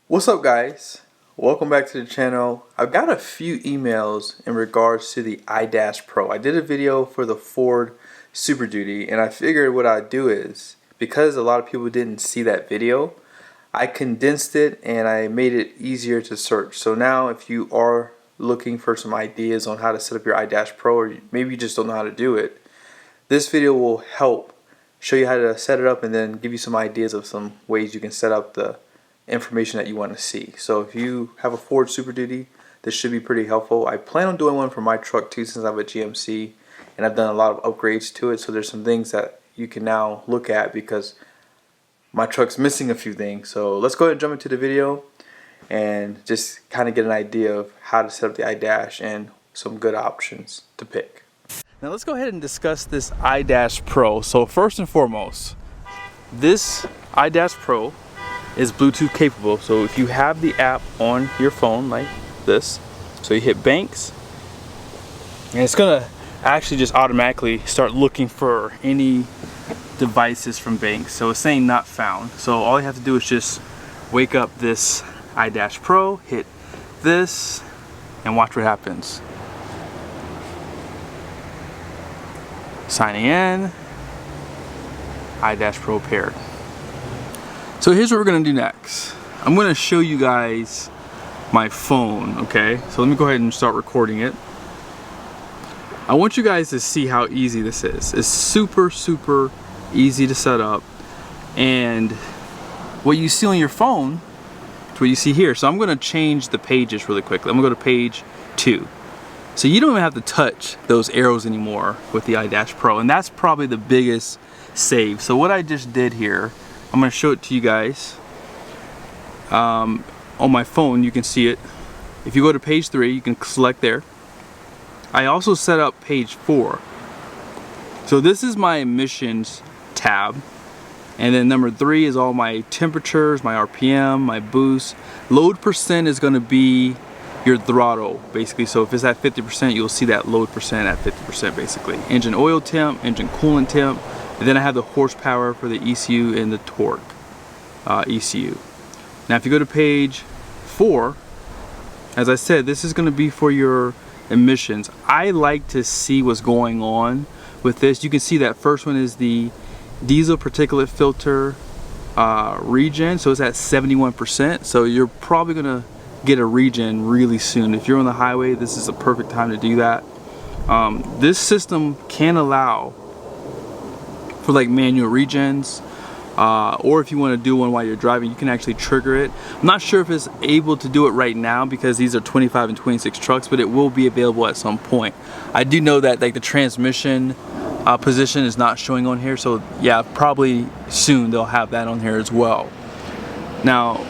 What's up, guys? Welcome back to the channel. I've got a few emails in regards to the iDash Pro. I did a video for the Ford Super Duty, and I figured what I'd do is, because a lot of people didn't see that video, I condensed it and I made it easier to search. So now if you are looking for some ideas on how to set up your iDash Pro, or maybe you just don't know how to do it, this video will help show you how to set it up and then give you some ideas of some ways you can set up the information that you want to see. So if you have a Ford Super Duty, this should be pretty helpful. I plan on doing one for my truck too, since I have a GMC and I've done a lot of upgrades to it. So there's some things that you can now look at because my truck's missing a few things. So let's go ahead and jump into the video and just kind of get an idea of how to set up the iDash and some good options to pick. Now let's go ahead and discuss this iDash Pro. So first and foremost, this iDash Pro is Bluetooth capable. So if you have the app on your phone like this, so you hit Banks, and it's gonna actually just automatically start looking for any devices from Banks. So it's saying not found. So all you have to do is just wake up this iDash Pro, hit this, and watch what happens. Signing in, iDash Pro paired. So here's what we're gonna do next. I'm gonna show you guys my phone, okay? So let me go ahead and start recording it. I want you guys to see how easy this is. It's super easy to set up, and what you see on your phone is what you see here. So I'm gonna change the pages really quickly. I'm gonna go to page 2. So you don't even have to touch those arrows anymore with the iDash Pro, and that's probably the biggest save. So what I just did here, I'm going to show it to you guys. On my phone you can see it. If you go to page 3, you can select there. I also set up page 4. So this is my emissions tab, and then number 3 is all my temperatures, my RPM, my boost. Load percent is going to be your throttle basically. So if it's at 50%, you'll see that load percent at 50% basically. Engine oil temp, engine coolant temp. And then I have the horsepower for the ECU and the torque ECU. Now if you go to page 4, as I said, this is going to be for your emissions. I like to see what's going on with this. You can see that first one is the diesel particulate filter regen. So it's at 71%. So you're probably going to get a regen really soon. If you're on the highway, this is a perfect time to do that. This system can allow for like manual regens, or if you want to do one while you're driving, you can actually trigger it. I'm not sure if it's able to do it right now because these are 25 and 26 trucks, but it will be available at some point. I do know that like the transmission position is not showing on here, so yeah, probably soon they'll have that on here as well. Now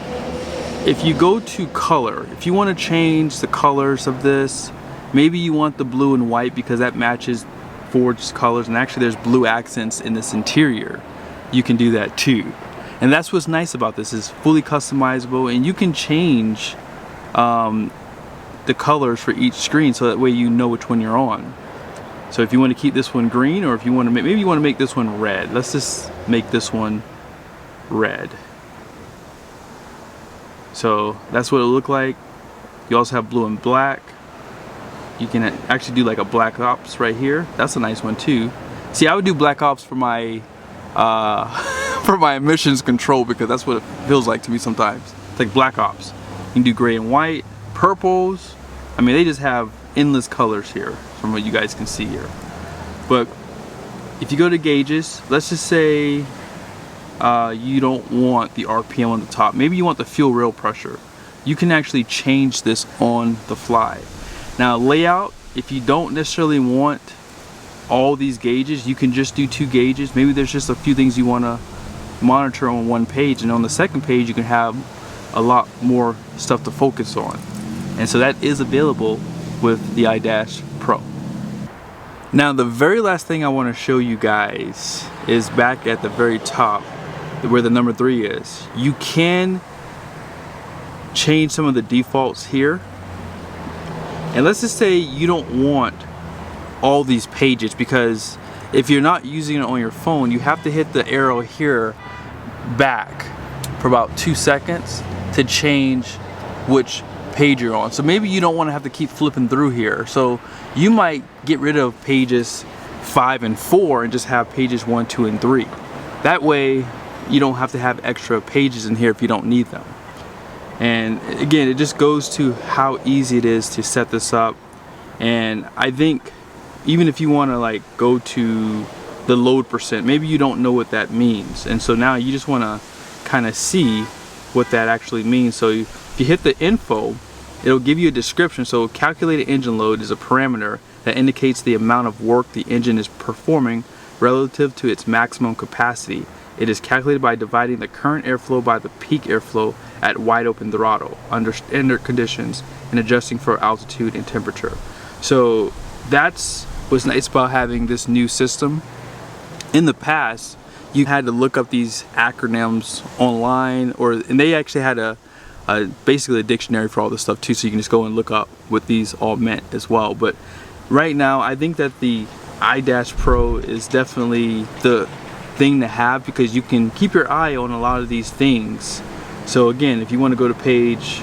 if you go to color, if you want to change the colors of this, maybe you want the blue and white because that matches Ford's colors, and actually there's blue accents in this interior. You can do that too, and that's what's nice about this. Is fully customizable, and you can change the colors for each screen, so that way you know which one you're on. So if you want to keep this one green, or if you want to maybe you want to make this one red. Let's just make this one red. So that's what it'll look like. You also have blue and black. You can actually do like a black ops right here. That's a nice one too. See, I would do black ops for my for my emissions control because that's what it feels like to me sometimes. It's like black ops. You can do gray and white, purples. I mean, they just have endless colors here from what you guys can see here. But if you go to gauges, let's just say you don't want the RPM on the top. Maybe you want the fuel rail pressure. You can actually change this on the fly. Now layout, if you don't necessarily want all these gauges, you can just do 2 gauges. Maybe there's just a few things you want to monitor on one page, and on the second page you can have a lot more stuff to focus on. And so that is available with the iDash Pro. Now the very last thing I want to show you guys is back at the very top where the number 3 is. You can change some of the defaults here. And let's just say you don't want all these pages, because if you're not using it on your phone, you have to hit the arrow here back for about 2 seconds, to change which page you're on. So maybe you don't want to have to keep flipping through here. So you might get rid of pages 5 and 4 and just have pages 1, 2, and 3. That way you don't have to have extra pages in here if you don't need them. And again, it just goes to how easy it is to set this up. And I think even if you want to like go to the load percent, maybe you don't know what that means, and so now you just want to kind of see what that actually means. So if you hit the info, it'll give you a description. So calculated engine load is a parameter that indicates the amount of work the engine is performing relative to its maximum capacity. It is calculated by dividing the current airflow by the peak airflow at wide open throttle under standard conditions and adjusting for altitude and temperature. So that's what's nice about having this new system. In the past, you had to look up these acronyms online, and they actually had basically a dictionary for all this stuff too, so you can just go and look up what these all meant as well. But right now, I think that the iDash Pro is definitely the thing to have, because you can keep your eye on a lot of these things. So again, if you want to go to page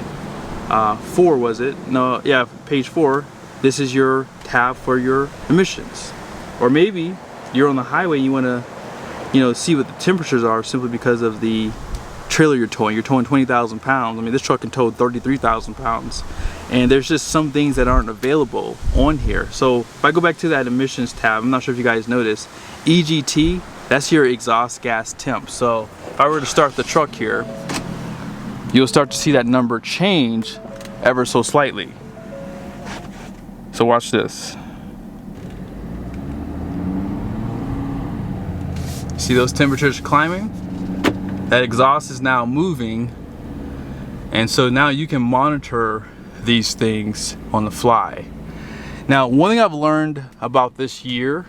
4, was it? No, yeah, page 4. This is your tab for your emissions. Or maybe you're on the highway and you want to, see what the temperatures are simply because of the trailer you're towing. You're towing 20,000 pounds. I mean, this truck can tow 33,000 pounds. And there's just some things that aren't available on here. So if I go back to that emissions tab, I'm not sure if you guys noticed, EGT, that's your exhaust gas temp. So if I were to start the truck here, you'll start to see that number change ever so slightly. So watch this. See those temperatures climbing? That exhaust is now moving, and so now you can monitor these things on the fly. Now, one thing I've learned about this year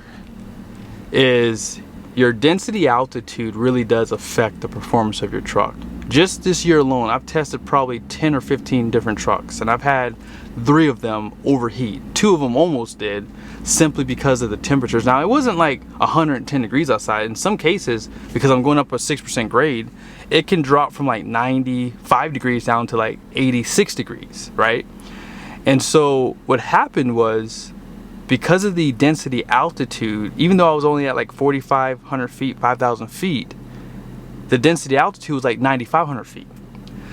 is your density altitude really does affect the performance of your truck. Just this year alone, I've tested probably 10 or 15 different trucks, and I've had 3 of them overheat. 2 of them almost did, simply because of the temperatures. Now, it wasn't like 110 degrees outside. In some cases, because I'm going up a 6% grade, it can drop from like 95 degrees down to like 86 degrees, right? And so what happened was, because of the density altitude, even though I was only at like 4,500 feet, 5,000 feet, the density altitude was like 9,500 feet.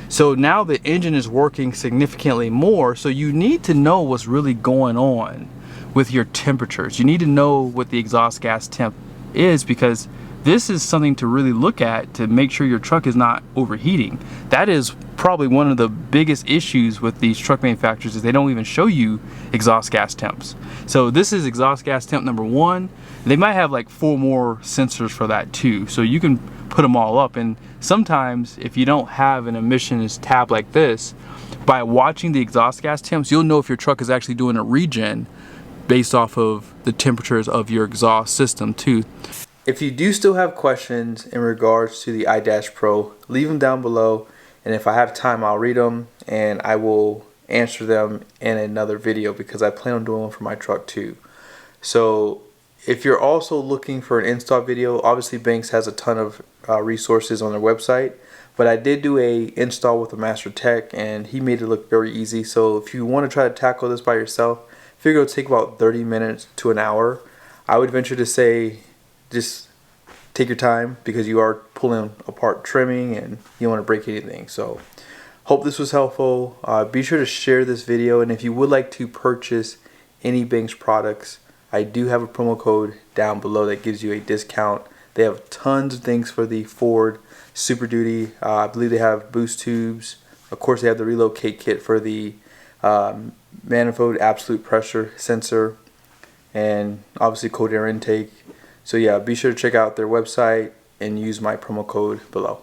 So now the engine is working significantly more, so you need to know what's really going on with your temperatures. You need to know what the exhaust gas temp is, because this is something to really look at to make sure your truck is not overheating. That is probably one of the biggest issues with these truck manufacturers, is they don't even show you exhaust gas temps. So this is exhaust gas temp number 1. They might have like 4 more sensors for that too. So you can put them all up, and sometimes if you don't have an emissions tab like this, by watching the exhaust gas temps, you'll know if your truck is actually doing a regen based off of the temperatures of your exhaust system too. If you do still have questions in regards to the iDash Pro, leave them down below, and if I have time, I'll read them and I will answer them in another video, because I plan on doing one for my truck too. So if you're also looking for an install video, obviously Banks has a ton of resources on their website, but I did do a install with a master tech and he made it look very easy. So if you want to try to tackle this by yourself, figure it'll take about 30 minutes to an hour. I would venture to say just take your time, because you are pulling apart trimming and you don't want to break anything. So hope this was helpful. Be sure to share this video, and if you would like to purchase any Banks products, I do have a promo code down below that gives you a discount. They have tons of things for the Ford Super Duty. I believe they have boost tubes. Of course, they have the relocate kit for the manifold absolute pressure sensor, and obviously cold air intake. So yeah, be sure to check out their website and use my promo code below.